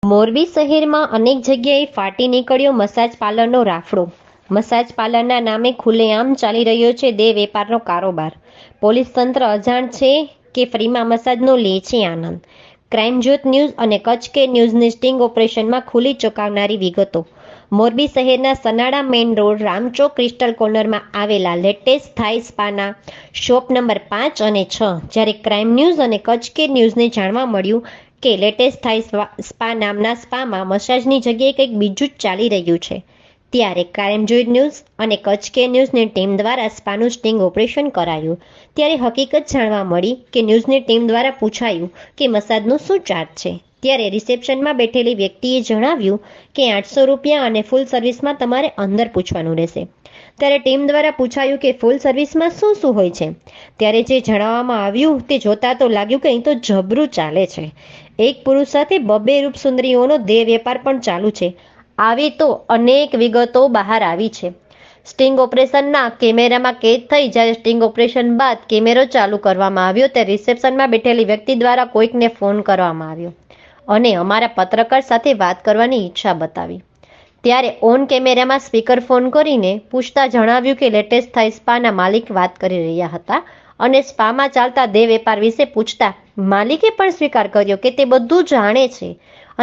મોરબી શહેરમાં અનેક જગ્યાએ ફાટી નીકળ્યો મસાજ પાર્લરનો રાફડો. મસાજ પાર્લરના નામે ખુલ્લેઆમ ચાલી રહ્યો છે દેહ વેપારનો કારોબાર. પોલીસ તંત્ર અજાણ છે કે ફ્રીમાં મસાજનો લે છે આનંદ. ક્રાઇમ જ્યોત ન્યૂઝ અને કચ્છ કે ન્યૂઝની સ્ટિંગ ઓપરેશનમાં ખુલ્લી ચોંકાવનારી વિગતો. મોરબી શહેરના Sanada main road Ramchowk crystal કોર્નરમાં આવેલા લેટેસ્ટ થાઈ સ્પાના શોપ નંબર 5 અને 6, જ્યારે ક્રાઇમ ન્યૂઝ અને કચ્છ કે ન્યૂઝને જાણવા મળ્યું કે લેટેસ્ટ થાઈ સ્પા નામના સ્પામાં મસાજની જગ્યાએ કંઈક બીજું જ ચાલી રહ્યું છે, ત્યારે ક્રાઇમ જોઈ ન્યૂઝ અને કચ્છ કે ન્યૂઝની ટીમ દ્વારા સ્પાનું સ્ટિંગ ઓપરેશન કરાયું. ત્યારે હકીકત જાણવા મળી કે ન્યૂઝની ટીમ દ્વારા પૂછાયું કે મસાજનો શું ચાર્જ છે, ત્યારે રિસેપ્શનમાં બેઠેલી વ્યક્તિએ જણાવ્યું કે 800 રૂપિયા અને ફૂલ સર્વિસમાં તમારે અંદર પૂછવાનું રહેશે. ત્યારે ટીમ દ્વારા પૂછાયું કે ફૂલ સર્વિસમાં શું શું હોય છે, ત્યારે જે જણાવવામાં આવ્યું તે જોતા તો લાગ્યું કે અહીં તો જબરું ચાલે છે. એક પુરુષ સાથે 2 રૂપસુંદરીઓનો દેહ વેપાર પણ ચાલુ છે. આવી તો અનેક વિગતો બહાર આવી છે. સ્ટિંગ ઓપરેશનના કેમેરામાં કેદ થઈ જ્યારે સ્ટિંગ ઓપરેશન બાદ કેમેરો ચાલુ કરવામાં આવ્યો ત્યારે રિસેપ્શનમાં બેઠેલી વ્યક્તિ દ્વારા કોઈકને ફોન કરવામાં આવ્યો અને અમારા પત્રકાર સાથે વાત કરવાની ઈચ્છા બતાવી. ત્યારે ઓન કેમેરામાં સ્પીકર ફોન કરીને પૂછતા જણાવ્યું કે લેટેસ્ટ થાઈ સ્પાના માલિક વાત કરી રહ્યા હતા અને સ્પામાં ચાલતા દેહ વેપાર વિશે પૂછતા માલિકે પણ સ્વીકાર કર્યો કે તે બધું જાણે છે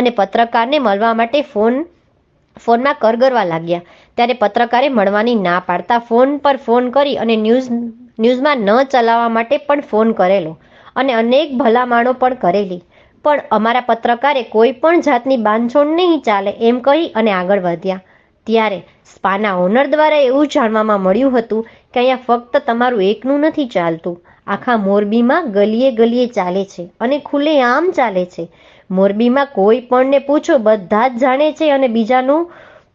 અને પત્રકારને મળવા માટે ફોનમાં કરગરવા લાગ્યા. ત્યારે પત્રકારે મળવાની ના પાડતા ફોન પર ફોન કરી અને ન્યૂઝમાં ન ચલાવવા માટે પણ ફોન કરેલો અને અનેક ભલામણો પણ કરેલી, પણ અમારા પત્રકારે કોઈ પણ જાતની બાંધછોડ નહીં ચાલે એમ કહી અને આગળ વધ્યા. ત્યારે સ્પાના ઓનર દ્વારા એવું જાણવામાં મળ્યું હતું કે અહીંયા ફક્ત તમારું એકનું નથી ચાલતું, આખા મોરબીમાં ગલીએ ગલીએ ચાલે છે અને ખુલ્લેઆમ ચાલે છે. મોરબીમાં કોઈ પણને પૂછો બધા જ જાણે છે અને બીજાનું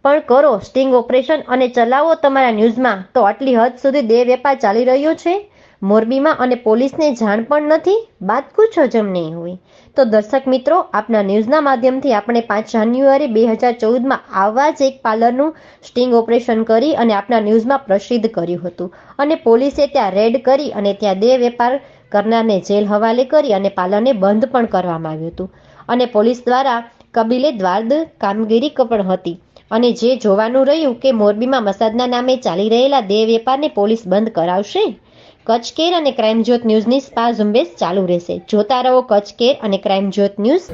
પણ કરો સ્ટિંગ ઓપરેશન અને ચલાવો તમારા ન્યૂઝમાં તો આટલી હદ સુધી દેહ વેપાર ચાલી રહ્યો છે મોરબીમાં અને પોલીસને જાણ પણ નથી. બાત કુછ હજમ નહીં હોય. તો દર્શક મિત્રો, આપના ન્યૂઝના માધ્યમથી આપણે 5 જાન્યુઆરી 2014માં આવા જ એક પાર્લરનું સ્ટિંગ ઓપરેશન કરી અને આપના ન્યૂઝમાં પ્રસિદ્ધ કર્યું હતું અને પોલીસે ત્યાં રેડ કરી અને ત્યાં દેહ વેપાર કરનારને જેલ હવાલે કરી અને પાર્લરને બંધ પણ કરવામાં આવ્યું હતું અને પોલીસ દ્વારા કબીલે દ્વારદ કામગીરી પણ હતી. અને જે જોવાનું રહ્યું કે મોરબીમાં મસાજના નામે ચાલી રહેલા દેહ વેપારને પોલીસ બંધ કરાવશે. કચ્છ કેર અને ક્રાઇમ જ્યોત ન્યૂઝની સ્પા ઝુંબેશ ચાલુ રહેશે. જોતા રહો કચ્છ કેર અને ક્રાઇમ જ્યોત ન્યૂઝ.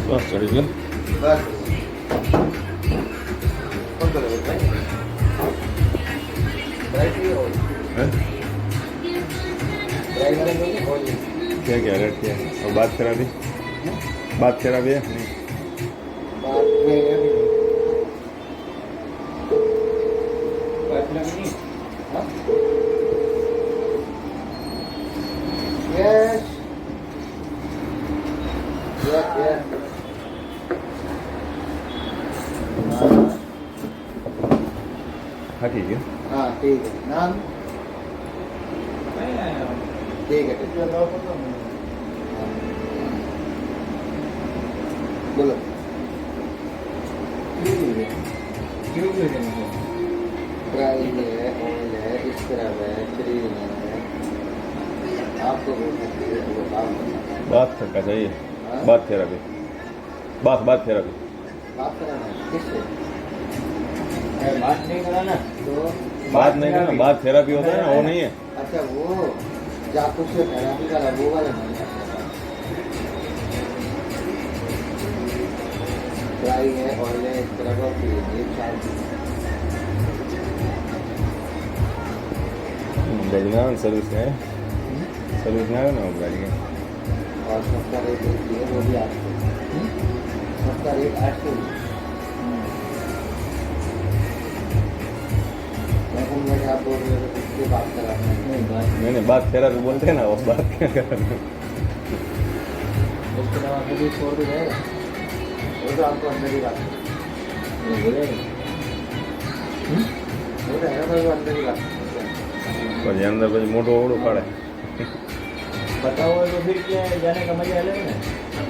બસ ચડી ગયો. क्या क्या रेट क्या है? और बात करा दी, बात करा दिया Yes. Yes, yes. हाँ ठीक है. हाँ ठीक है. नाम ठीक है. बोलो. ट्राई है, ऑयल है, स्क्रब है, क्रीम है. आपको वो आप बात करना चाहिए. हाँ? बात थेरापी. बात थेरापी. बात कराना है किससे? अरे बात नहीं कराना तो बात नहीं करना, बात थेरापी होता है ना, वो नहीं है. अच्छा वो जाकुश से थेरापी का वो वाला नहीं है. ड्राई है, ऑयल है, स्क्रब है, क्रीम है, चार बढ़िया सर्विस है. सर्विस ना है ना गाड़ी का. और सबका रेट है वो भी 800. सबका रेट 800. मैं आप बोल रहे हो किससे बात कराना है? मैंने बात थेरापी बोलते हैं ना, वो बात क्या कर रहे हैं. उसके अलावा कभी छोड़ के जाएगा वो तो आपको अंदर ही बात बोलेगा वो तो है ना अंदर ही बात પછી અંદર પછી મોટું ઓવડું કાઢે बताओ तो फिर क्या है जाने का मजा अलग है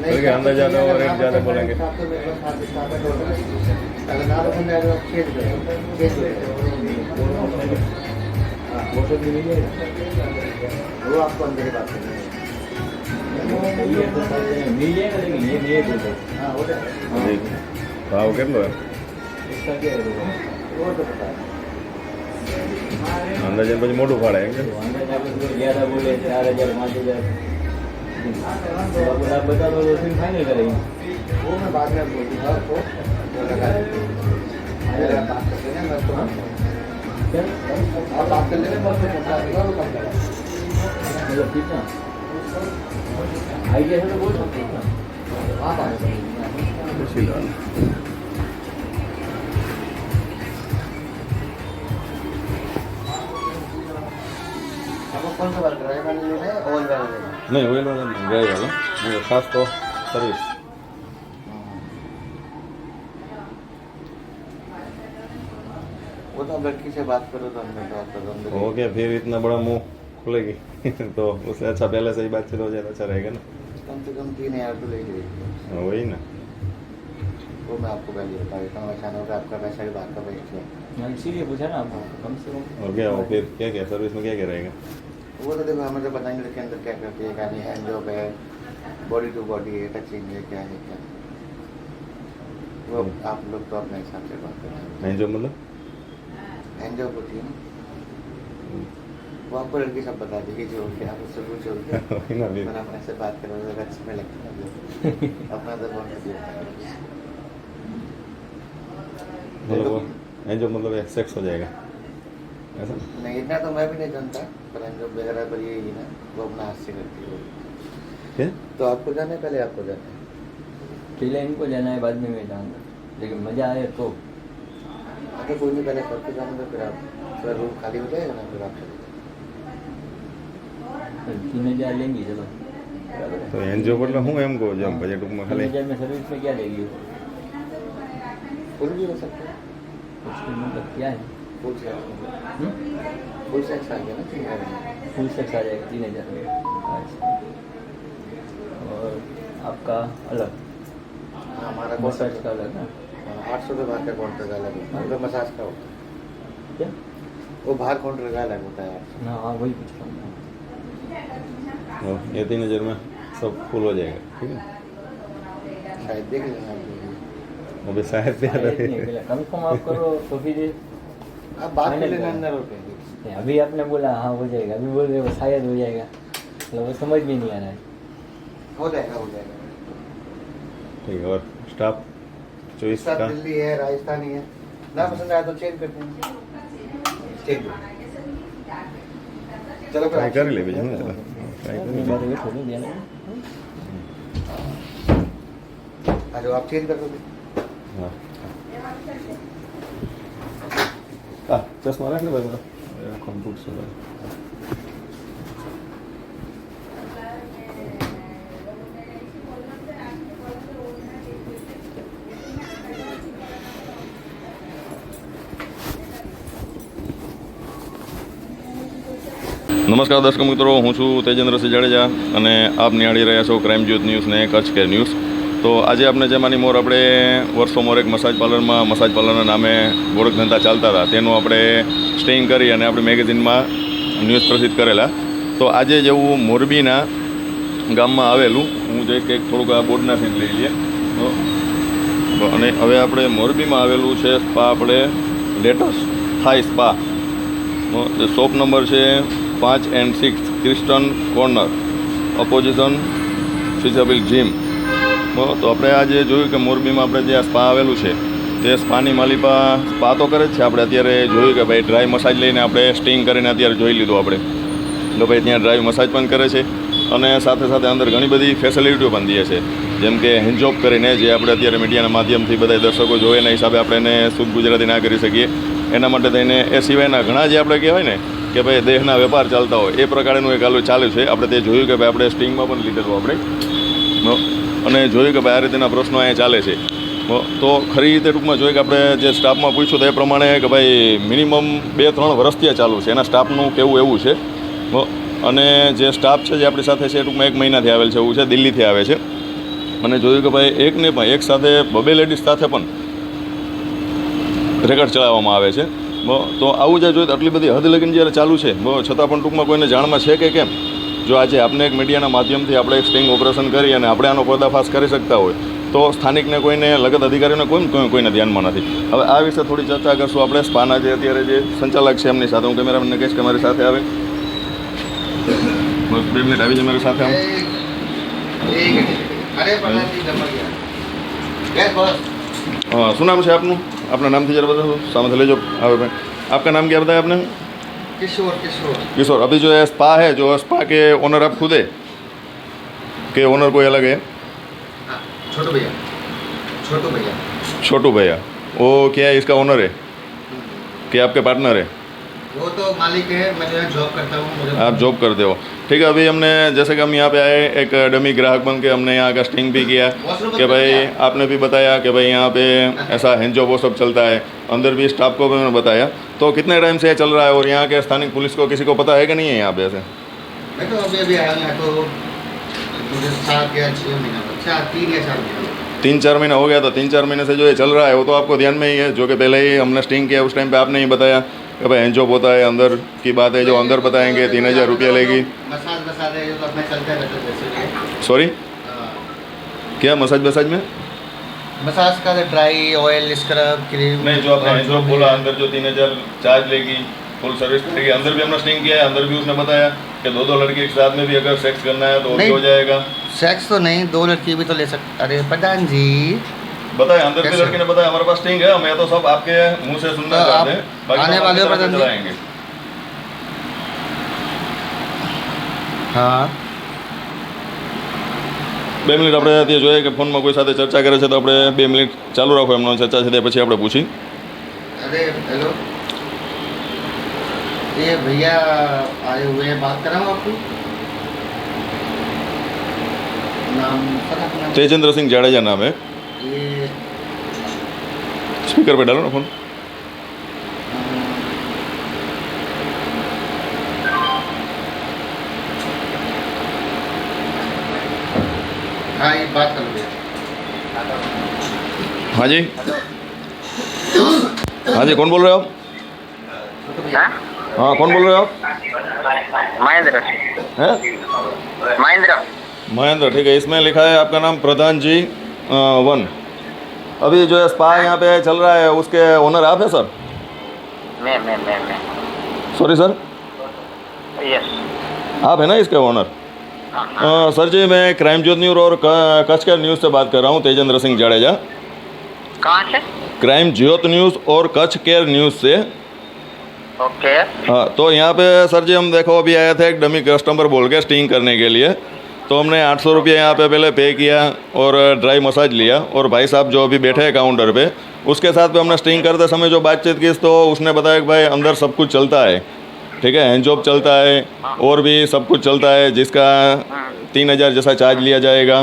क्योंकि अंदर ज़्यादा और रेट ज़्यादा बोलेंगे अगर ना तो बंदा तो चेंज वो तो मिल जाएगा वो आपको अंदर ही बात करनी है मिल जाएगा लेकिन ये नहीं है हाँ वो ભાવ કેટલો હે इसका क्या है वो तो पता है અંદર જઈને પછી મોટું ફાળે એમ કે अंदर जाकर तो ज़्यादा बोले 4,000 5,000 आप बता दो तो फिर फाइनल करेंगे वो मैं बाद में बोल दूँगा आपको जो लगा अगर आप बात करते हैं मैं तो क्या आप बात कर लेंगे बस मैं बता दूँगा वो कम करेगा मतलब कितना आइडिया से तो बोल सकते हैं ना आप आ जाओ પૂછી લેવાનું आपको कौन सा बात कर रहे हैं मैंने लेना है ऑयल वाला लेना है નહીં ઓઇલ વાળા નહીં ડ્રાય વાળા નહીં ખાસ તો સર્વિસ वो तो अब लड़की से बात करो तो अंदर बात करो अंदर हो गया फिर इतना बड़ा मुंह खुलेगी तो उससे अच्छा पहले से ही बातचीत हो जाए तो अच्छा रहेगा ना कम से कम 3,000 तो ले लीजिए हाँ, वही ना वो मैं आपको पहले बता देता हूँ ऐसा ना होगा आपका पैसा भी बात का पैसा है मैंने इसीलिए पूछा ना आपको कम से कम और क्या हो फिर क्या क्या सर्विस में क्या क्या रहेगा वो तो देखो हमें तो बताएंगे इसके अंदर क्या करती है क्या नहीं हैंड जॉब है बॉडी टू बॉडी है टचिंग है क्या वो आप लोग तो अपने हिसाब से बात करें नहीं जो मतलब हैंड जॉब होती है ना वो आपको लड़की सब बता देगी जो होती है आप उससे पूछो वही ना फिर मैंने अपने से बात करो तो अच्छा में लगता है अपना तो बहुत होता है मतलब वो नहीं जो मतलब सेक्स हो जाएगा ऐसा नहीं इतना तो मैं भी नहीं जानता पर हैंड जॉब वगैरह पर ये ही ना वो अपना हाथ से करती है क्या तो आपको जाना है पहले आपको जाना है पहले इनको जाना है बाद में मैं जाऊँगा लेकिन मज़ा आए तो अगर कोई नहीं पहले करके जाऊँगा फिर आप फिर रूम खाली हो जाएगा ना फिर आप चले 3,000 लेंगी चलो बराबर है तो एनजीओ मतलब हूँ एम को जब बजट में खाली 3,000 में सर्विस में क्या देगी वो? फुल भी हो सकता है उसकी मतलब क्या है फुल सेक्स आ गया ना 3,000 में फुल सेक्स आ जाएगा 3,000 में अच्छा और आपका अलग हाँ, हमारा मसाज कॉन्ट्रैक्ट का अलग ना 800 के बाहर का काउंटर का अलग होता है मतलब मसाज का होता है क्या वो बाहर काउंटर का अलग होता है हाँ हाँ वही पूछ रहा हूँ और ये 3,000 में सब फुल हो जाएगा ठीक है शायद देख लेना आप अभी शायद कंफर्म आप करो तो फिर आप बात कर Final लेना करो। अंदर होके नहीं, अभी आपने बोला हाँ हो जाएगा अभी बोल रहे हो शायद हो जाएगा मतलब वो समझ में नहीं आ रहा है हो जाएगा ठीक है और स्टाफ चॉइस सब का दिल्ली है राजस्थानी है ना पसंद आया तो चेंज करते हैं चेंज चलो फिर ट्राई कर ले बीच में चलो ट्राई कर ले बात वेट हो गई दिया ना आ जाओ आप चेंज कर दो हाँ हाँ चश्मा रख ले भाई मेरा कंप्यूटर से भाई નમસ્કાર દર્શક મિત્રો હું છું તેજેન્દ્રસિંહ જાડેજા અને આપ નિહાળી રહ્યા છો ક્રાઇમ જ્યોત ન્યૂઝ ને કચ્છ કેર ન્યૂઝ તો આજે આપણે જેમાંની મોર આપણે વર્ષો મોર એક મસાજ પાર્લરના નામે ગોરખ ધંધા ચાલતા હતા તેનું આપણે સ્ટેઇંગ કરી અને આપણે મેગેઝિનમાં ન્યૂઝ પ્રસિદ્ધ કરેલા તો આજે જેવું મોરબીના ગામમાં આવેલું હું જઈશ કે થોડુંક આ બોર્ડના સીન લઈ લઈએ તો અને હવે આપણે મોરબીમાં આવેલું છે સ્પા આપણે લેટેસ્ટ થાઈ સ્પા શોપ નંબર છે 5 and 6 ક્રિસ્ટન કોર્નર ઓપોઝિશન ફિઝાબિલ જીમ તો આપણે આજે જોયું કે મોરબીમાં આપણે જે આ સ્પા આવેલું છે તે સ્પાની માલિપા સ્પા તો કરે જ છે આપણે અત્યારે જોયું કે ભાઈ ડ્રાય મસાજ લઈને આપણે સ્ટિંગ કરીને અત્યારે જોઈ લીધું આપણે તો ભાઈ ત્યાં ડ્રાય મસાજ પણ કરે છે અને સાથે સાથે અંદર ઘણી બધી ફેસિલિટીઓ પણ દે છે જેમ કે હેન્ડજોબ કરીને જે આપણે અત્યારે મીડિયાના માધ્યમથી બધા દર્શકો જોઈએ એના હિસાબે આપણે એને શુદ્ધ ગુજરાતી ના કરી શકીએ એના માટે થઈને એ સિવાયના ઘણા જે આપણે કહેવાય ને કે ભાઈ દેહના વેપાર ચાલતા હોય એ પ્રકારનું એક આલું ચાલુ છે આપણે તે જોયું કે ભાઈ આપણે સ્ટિંગમાં પણ લીધેલું આપણે અને જોયું કે ભાઈ આ રીતના પ્રશ્નો અહીંયા ચાલે છે તો ખરી રીતે ટૂંકમાં જોઈએ કે આપણે જે સ્ટાફમાં પૂછ્યું તો એ પ્રમાણે કે ભાઈ મિનિમમ 2-3 વર્ષથી ચાલુ છે એના સ્ટાફનું કેવું એવું છે અને જે સ્ટાફ છે જે આપણી સાથે છે ટૂંકમાં 1 મહિનાથી આવેલ છે એવું છે, દિલ્હીથી આવે છે અને જોયું કે ભાઈ એક ને પણ એક સાથે 2 લેડીઝ સાથે પણ રેકર્ડ ચલાવવામાં આવે છે તો આવું જે જોઈએ તો આટલી બધી હદ લગીને જ્યારે ચાલુ છે છતાં પણ ટૂંકમાં કોઈને જાણમાં છે કે કેમ? જો આજે આપણે એક મીડિયાના માધ્યમથી આપણે એક સ્ટિંગ ઓપરેશન કરી અને આપણે આનો પર્દાફાશ કરી શકતા હોય તો સ્થાનિકને કોઈને લગત અધિકારીઓને કોઈને ધ્યાનમાં નથી. હવે આ વિશે થોડી ચર્ચા કરશું આપણે. સ્પાના જે અત્યારે જે સંચાલક છે એમની સાથે હું કેમેરામેનને કહીશ કે મારી સાથે આવે. 2 મિનિટ આવી જાય મારી સાથે આમ. શું नाम है आपનું? अपना नाम थी जरा बताओ, सामने ले जाओ. भाई आपका नाम क्या बताया आपने? किशोर. किशोर. किशोर. अभी जो है स्पा है, जो स्पा के ओनर आप खुद है के ओनर कोई अलग है? हाँ, छोटू भैया. छोटू भैया. छोटू भैया. वो क्या है, इसका ओनर है कि आपके पार्टनर है? वो तो मालिक है, मैं जो है जॉब करता हूँ. आप जॉब करते हो, ठीक है. अभी हमने जैसे कि हम यहाँ पे आए एक डमी ग्राहक बन के हमने यहाँ का स्टिंग भी किया कि भाई आपने भी बताया कि भाई यहाँ पे ऐसा हैंड जॉब वो सब चलता है. अंदर भी स्टाफ को भी मैंने बताया. तो कितने टाइम से ये चल रहा है और यहाँ के स्थानिक पुलिस को किसी को पता है कि नहीं है यहाँ पे ऐसे? मैं तो अभी आया हूँ तो मुझे 7 या 6 महीना 3 या 4 महीना 3-4 महीना हो गया. तो 3-4 महीने से जो ये चल रहा है वो तो आपको ध्यान में ही है, जो कि पहले ही हमने स्टिंग किया उस टाइम पे आपने ही बताया कि भाई हैंड जॉब होता है. अंदर की बात है, जो अंदर बताएंगे 3000 रुपया लेगी. मसाज बसा रहे जो अपने चलते रहते जैसे सॉरी क्या मसाज बसाज में? मसाज का ड्राई ऑयल स्क्रब क्रीम. नहीं, जो आपने हैंड जॉब बोला अंदर जो 3000 चार्ज लेगी, फुल सर्विस करेगी. अंदर भी हमने स्टिंग किया है, अंदर भी उसने बताया कि 2 लड़की एक साथ में भी अगर सेक्स करना है तो भी हो जाएगा. सेक्स तो नहीं, 2 लड़की भी तो ले सकते. अरे प्रधान जी बताया, अंदर की लड़की ने बताया हमारे पास स्टिंग है. मैं तो सब आपके मुंह से सुनना चाहते हैं. आने वाले प्रधान जी. हाँ 2 મિનિટ આપણે તે જોઈએ કે ફોનમાં કોઈ સાથે ચર્ચા કરે છે તો આપણે 2 મિનિટ ચાલુ રાખો. એમનો ચર્ચા છે તે પછી આપણે પૂછી. अरे हेलो, ये भैया आए हुए हैं, बात कराऊँ आपको? नाम पता अपना? तेजेंद्र सिंह जाडेजा नाम है. ये स्पीकर पे डालो ना फोन. हाँ ये बात कर लो. हाँ जी, हाँ जी, कौन बोल रहे हो आप? हाँ कौन बोल रहे हो आप? महेंद्र. हैं? महेंद्र. महेंद्र, ठीक है. इसमें लिखा है आपका नाम प्रधान जी 1. अभी जो है स्पा यहाँ पे चल रहा है उसके ओनर आप है सर? मैं सॉरी सर, यस. आप है ना इसके ओनर? सर जी मैं क्राइम ज्योत न्यूज़ और कच्छ के न्यूज़ से बात कर रहा हूँ, तेजेंद्र सिंह जाडेजा. कहाँ से? क्राइम ज्योत न्यूज़ और कच्छ केयर न्यूज़ से. ओके. हाँ तो यहाँ पे सर जी हम देखो अभी आए थे एक डमी कस्टमर बोल के स्टिंग करने के लिए. तो हमने 800 रुपये यहाँ पे पहले पे किया और ड्राई मसाज लिया. और भाई साहब जो अभी बैठे हैं काउंटर पे उसके साथ पे हमने स्टिंग करते समय जो बातचीत की तो उसने बताया कि भाई अंदर सब कुछ चलता है, ठीक है, हैंड जॉब चलता है और भी सब कुछ चलता है जिसका 3000 जैसा चार्ज लिया जाएगा.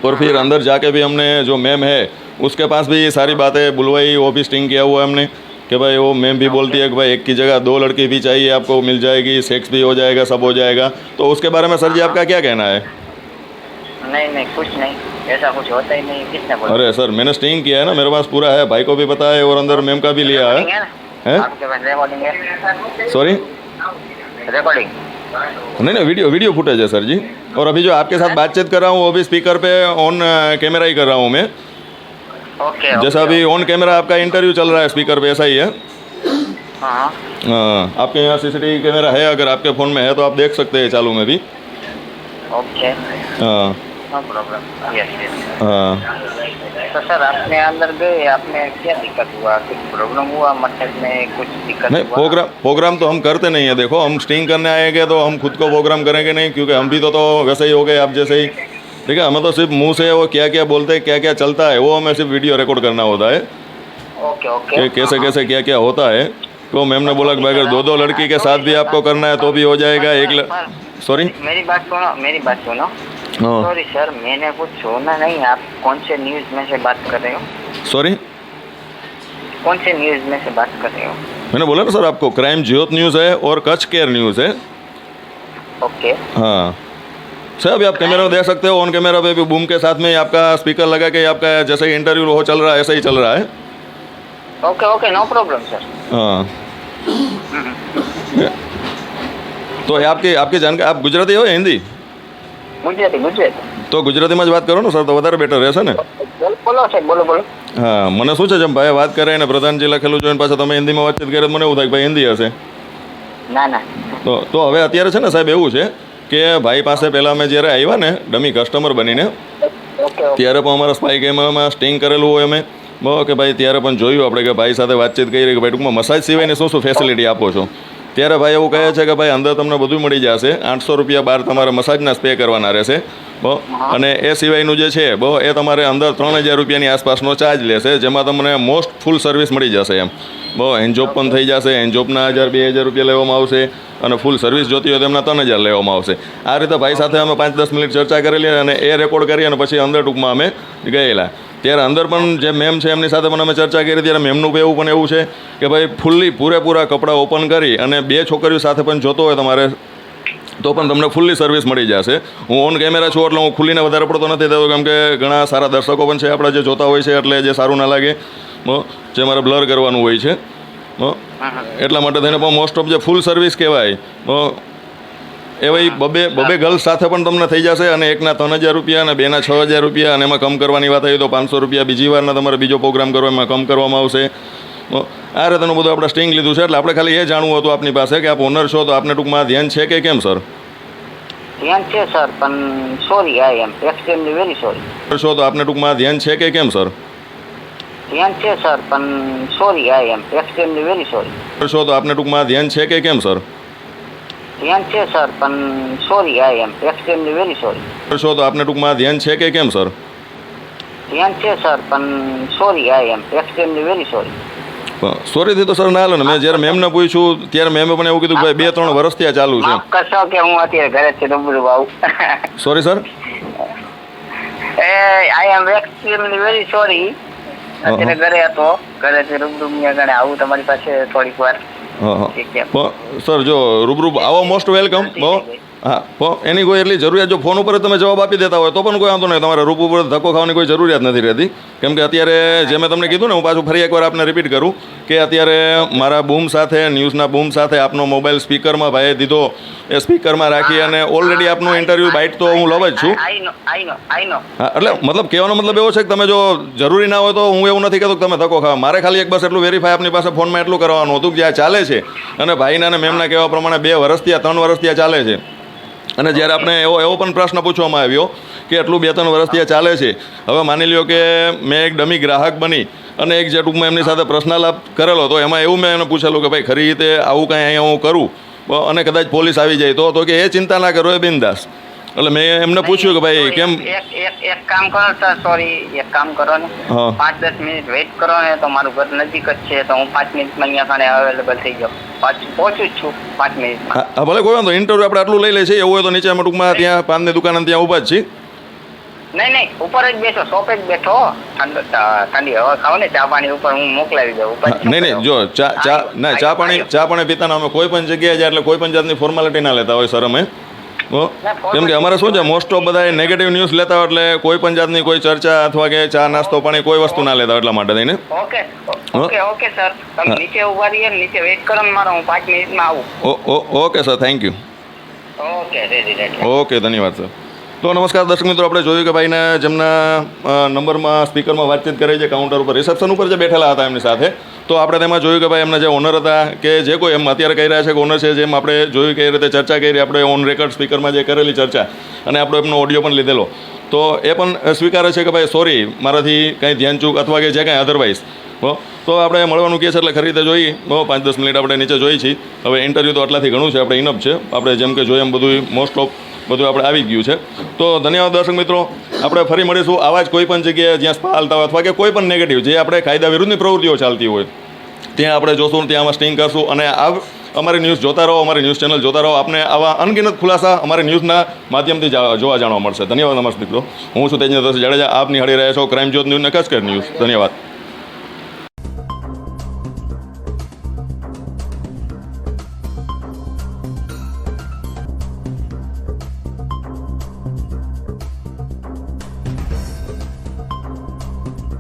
और फिर अंदर जाके भी हमने जो मैम है उसके पास भी सारी बातें बुलवाई, वो भी स्टिंग किया हुआ है हमने कि भाई वो मैम भी बोलती है कि भाई एक की जगह 2 लड़की भी चाहिए आपको, मिल जाएगी, सेक्स भी हो जाएगा, सब हो जाएगा. तो उसके बारे में सर जी आपका क्या कहना है? नहीं कुछ नहीं, ऐसा कुछ होता ही नहीं. किसने बोला? अरे सर मैंने स्टिंग किया है ना, मेरे पास पूरा है, भाई को भी पता है और अंदर मैम का भी लिया है. हैं? आपके पास रिकॉर्डिंग है? सॉरी रिकॉर्डिंग नहीं वीडियो फुटेज है सर जी. और अभी जो आपके साथ बातचीत कर रहा हूँ वो भी स्पीकर पे ऑन कैमरा ही कर रहा हूँ मैं. ओके. जैसा अभी ऑन कैमरा आपका इंटरव्यू चल रहा है स्पीकर पे ऐसा ही है. हाँ आपके यहाँ सीसीटीवी कैमरा है, अगर आपके फ़ोन में है तो आप देख सकते हैं चालू में भी. ओके. हाँ नो प्रॉब्लम. यस. हाँ. तो सर आपने अंदर गए, आपने क्या दिक्कत हुआ? कुछ प्रॉब्लम हुआ मसाज में? कुछ दिक्कत नहीं, हुआ? प्रोग्राम तो हम करते नहीं है. देखो हम स्टिंग करने आएंगे तो हम खुद को प्रोग्राम करेंगे नहीं, क्योंकि हम भी तो वैसे ही हो गए आप जैसे ही, ठीक है. हमें तो सिर्फ मुंह से वो क्या क्या बोलते हैं, क्या क्या चलता है, वो हमें सिर्फ वीडियो रिकॉर्ड करना होता है ओके ओके. कि कैसे कैसे क्या क्या होता है. तो मैम ने बोला कि भाई अगर 2 लड़की के साथ भी आपको करना है तो भी हो जाएगा. सॉरी मेरी बात सुनो. हाँ सॉरी सर, मैंने कुछ सुना नहीं। आप कौन से न्यूज़ में से बात कर रहे हो? सॉरी, कौन से न्यूज़ में से बात कर रहे हो? मैंने बोला ना सर आपको, क्राइम ज्योत न्यूज़ है और कच्छ केयर न्यूज़ है। ओके। हाँ सर, अभी आप कैमरा में देख सकते हो, ऑन कैमरा पे भी बूम के साथ में आपका स्पीकर लगा के आपका जैसे इंटरव्यू हो चल रहा है ऐसा ही चल रहा है। Okay okay, no problem sir. हाँ તો એ આપકી જાણકારી, આપ ગુજરાતી હોય હિન્દી? ગુજરાતી ગુજરાતી તો ગુજરાતીમાં જ વાત કરો ને સર, તો વધારે બેટર રહેશે ને. બોલો સાહેબ, બોલો બોલો. હા, મને શું છે જેમ ભાઈ વાત કરે અને પ્રધાનજી લખેલું જોઈને પાછા તમે હિન્દીમાં વાતચીત કરે તો મને એવું થાય કે ભાઈ હિન્દી હશે. ના ના, તો હવે અત્યારે છે ને સાહેબ એવું છે કે ભાઈ પાસે પહેલાં અમે જ્યારે આવ્યા ને ડમી કસ્ટમર બનીને, ઓકે ઓકે ત્યારે પણ અમારા સ્પાઈ ગેમમાં સ્ટિંગ કરેલું હોય અમે બહુ કે ભાઈ ત્યારે પણ જોયું આપણે કે ભાઈ સાથે વાતચીત કરી કે ભાઈ ટૂંકમાં મસાજ સિવાયની શું શું ફેસિલિટી આપો છો. ત્યારે ભાઈ એવું કહે છે કે ભાઈ અંદર તમને બધું મળી જશે, 800 રૂપિયા બહાર તમારે મસાજના સ્પે કરવાના રહેશે બહુ, અને એ સિવાયનું જે છે બહુ એ તમારે અંદર 3000 રૂપિયાની આસપાસનો ચાર્જ લેશે, જેમાં તમને મોસ્ટ ફૂલ સર્વિસ મળી જશે એમ બહુ. હેન્ડજોબ પણ થઈ જશે, હેન્ડજોબના 1000-2000 રૂપિયા લેવામાં આવશે અને ફૂલ સર્વિસ જોતી હોય તો એમના 3000 લેવામાં આવશે. આ રીતે ભાઈ સાથે અમે 5-10 મિનિટ ચર્ચા કરેલી અને એ રેકોર્ડ કરી અને પછી અંદર ટૂંકમાં અમે ગયેલા. ત્યારે અંદર પણ જે મેમ છે એમની સાથે પણ અમે ચર્ચા કરી. ત્યારે મેમનું એવું પણ એવું છે કે ભાઈ ફૂલ્લી પૂરેપૂરા કપડાં ઓપન કરી અને 2 છોકરીઓ સાથે પણ જોતો હોય તમારે તો પણ તમને ફૂલ્લી સર્વિસ મળી જશે. હું ઓન કેમેરા છું એટલે હું ખુલ્લીને વધારે પડતો નથી દેતો, કેમ કે ઘણા સારા દર્શકો પણ છે આપણા જે જોતા હોય છે, એટલે જે સારું ના લાગે જે મારે બ્લર કરવાનું હોય છે એટલા માટે થઈને પણ મોસ્ટ ઓફ જે ફૂલ સર્વિસ કહેવાય એવા બબે ગર્લ્સ સાથે પણ તમને થઈ જશે, અને એકના 3000 રૂપિયા અને બેના 6000 રૂપિયા, અને એમાં કમ કરવાની વાત આવી તો 500 રૂપિયા બીજી વારના તમારે બીજો પ્રોગ્રામ કરો એમાં કમ કરવામાં આવશે. આ રીતનું બધું આપણે સ્ટિંગ લીધું છે. એટલે આપણે ખાલી એ જાણવું હતું આપની પાસે કે આપ ઓનર છો તો આપને ટૂંકમાં ધ્યાન છે કે કેમ સર? ધ્યાન છે સર, પણ સોરી, આઈ એમ એક્સટ્રીમલી વેરી સોરી. છો તો આપને ટૂંકમાં ધ્યાન છે કે કેમ સર? ધ્યાન છે સર, પણ સોરી, આઈ એમ એક્સટ્રીમલી વેરી સોરી. છો તો આપને ટૂંકમાં ધ્યાન છે કે કેમ સર? ધ્યાન છે સર, પણ સોરી, આઈ એમ એક્સટ્રીમલી વેરી સોરી. છો તો આપને ટૂંકમાં ધ્યાન છે કે કેમ સર? ધ્યાન છે સર, પણ સોરી, આઈ એમ એક્સટ્રીમલી વેરી સોરી. સોરીથી તો સર ના હાલે ને. મેં જ્યારે મેમને પૂછ્યું ત્યારે મેમે પણ એવું કીધું કે ભાઈ 2-3 વર્ષથી આ ચાલુ છે. માફ કરશો કે હું અત્યારે ઘરે જ છું, રૂબરૂ આવું. સોરી સર, આઈ એમ એક્સટ્રીમલી વેરી સોરી. અત્યારે ઘરે હતો, ઘરેથી રૂબરૂ આગળ આવું તમારી પાસે થોડીક વાર. ઠીક છે સર જો રૂબરૂ આવો મોસ્ટ વેલકમ બહુ. હા, એની કોઈ એટલી જરૂરિયાત, જો ફોન ઉપર જ તમે જવાબ આપી દેતા હોય તો પણ કોઈ વાંધો નહીં, તમારે રૂપ ઉપર ધક્કો ખાવાની કોઈ જરૂરિયાત નથી રહેતી. કેમ કે અત્યારે જે મેં તમને કીધું ને, હું પાછું ફરી એકવાર આપને રિપીટ કરું કે અત્યારે મારા બૂમ સાથે, ન્યૂઝના બૂમ સાથે આપનો મોબાઈલ સ્પીકરમાં ભાઈએ દીધો, એ સ્પીકરમાં રાખી અને ઓલરેડી આપનું ઇન્ટરવ્યૂ બાઇટ તો હું લઉં જ છું. હા, એટલે મતલબ કહેવાનો મતલબ એવો છે કે તમે જો જરૂરી ના હોય તો હું એવું નથી કહેતો કે તમે ધક્કો ખાવા. મારે ખાલી એક બસ એટલું વેરીફાઈ આપની પાસે ફોનમાં એટલું કરવાનું હતું કે આ ચાલે છે, અને ભાઈના અને મેમના કહેવા પ્રમાણે 2 વર્ષથી આ 3 વર્ષથી આ ચાલે છે. અને જ્યારે આપણે એવો પણ પ્રશ્ન પૂછવામાં આવ્યો કે એટલું 2-3 વર્ષથી આ ચાલે છે, હવે માની લ્યો કે મેં એક ડમી ગ્રાહક બની અને એક જે ટૂંકમાં એમની સાથે પ્રશ્નાલાપ કરેલો, તો એમાં એવું મેં એને પૂછેલું કે ભાઈ ખરી રીતે આવું કાંઈ અહીંયા હું કરું અને કદાચ પોલીસ આવી જાય તો કે એ ચિંતા ના કરો, એ બિંદાસ. એટલે મેં એમને પૂછ્યું કે ભાઈ કેમ. એક કામ કરો સર, સોરી, એક કામ કરો ને, 5-10 મિનિટ વેઇટ કરો ને, તો મારું ઘર નજીક જ છે, તો હું 5 મિનિટમાં અહીંયા ખાને અવેલેબલ થઈ જાઉં. પહોંચું જ છું 5 મિનિટમાં. હા, ભલે કોઈ વાંધો, ઇન્ટરવ્યૂ આપણે આટલું લઈ લે છે એવું હોય તો નીચે અમે ટૂંકમાં ત્યાં પાનની દુકાન ત્યાં ઊભા જ છીએ. નહીં, ઉપર જ બેઠો, શોપે જ બેઠો, ઠંડી હવા ખાવ ને, ચા પાણી ઉપર હું મોકલાવી દઉં ઉપર. નહીં, જો ચા પાણી પીતાના અમે કોઈ પણ જગ્યાએ જાય એટલે કોઈ પણ જાતની ફોર્માલિટી ના લેતા હોય સર અમે. કેમ કે અમારે શું છે, મોસ્ટ ઓફ બધા નેગેટિવ ન્યૂઝ લેતા હોય એટલે કોઈ પણ જાતની કોઈ ચર્ચા અથવા કે ચા નાસ્તો પાણી કોઈ વસ્તુ ના લેતા, એટલા માટે થઈને. ઓકે સર, તમે નીચે ઉભા રહીએ, નીચે વેઇટ કરો ને મારો, હું 5 મિનિટમાં આવું. Okay sir, thank you. Okay, ready. Okay, ધન્યવાદ સર. તો નમસ્કાર દર્શક મિત્રો, આપણે જોયું કે ભાઈને જેમના નંબરમાં સ્પીકરમાં વાતચીત કરી છે, કાઉન્ટર ઉપર રિસેપ્શન ઉપર જે બેઠેલા હતા એમની સાથે, તો આપણે તેમાં જોયું કે ભાઈ એમના જે ઓનર હતા કે જે કોઈ એમ અત્યારે કહી રહ્યા છે કે ઓનર છે, જેમ આપણે જોયું કે એ રીતે ચર્ચા કરી, આપણે ઓન રેકોર્ડ સ્પીકરમાં જે કરેલી ચર્ચા અને આપણો એમનો ઓડિયો પણ લીધેલો, તો એ પણ સ્વીકારે છે કે ભાઈ સોરી, મારાથી કંઈ ધ્યાનચૂક અથવા કે જે કાંઈ અધરવાઇઝ તો આપણે મળવાનું કહે છે. એટલે ખરી રીતે જોઈ 5-10 મિનિટ આપણે નીચે જોઈ છીએ. હવે ઇન્ટરવ્યૂ તો આટલાથી ઘણું છે, આપણે ઇનફ છે, આપણે જેમ કે જોઈએ એમ બધું મોસ્ટ ઓફ બધું આપણે આવી ગયું છે. તો ધન્યવાદ દર્શક મિત્રો, આપણે ફરી મળીશું આવા જ કોઈ પણ જગ્યાએ જ્યાં સ્પા હાલતા હોય અથવા કે કોઈ પણ નેગેટિવ જે આપણે કાયદા વિરુદ્ધની પ્રવૃત્તિઓ ચાલતી હોય ત્યાં આપણે જોશું, ત્યાં સ્ટિંગ કરશું. અને અમારી ન્યૂઝ જોતા રહો, અમારી ન્યૂઝ ચેનલ જોતા રહો. આપને આવા અનગિનત ખુલાસા અમારી ન્યૂઝના માધ્યમથી જોવા જાણવા મળશે. ધન્યવાદ નમસ્તે મિત્રો. હું છું તેજેન્દ્રસિંહ જાડેજા. આપ નિહાળી રહ્યા છો ક્રાઇમ જ્યોત ન્યૂઝ અને કચ્છ કેર ન્યૂઝ. ધન્યવાદ.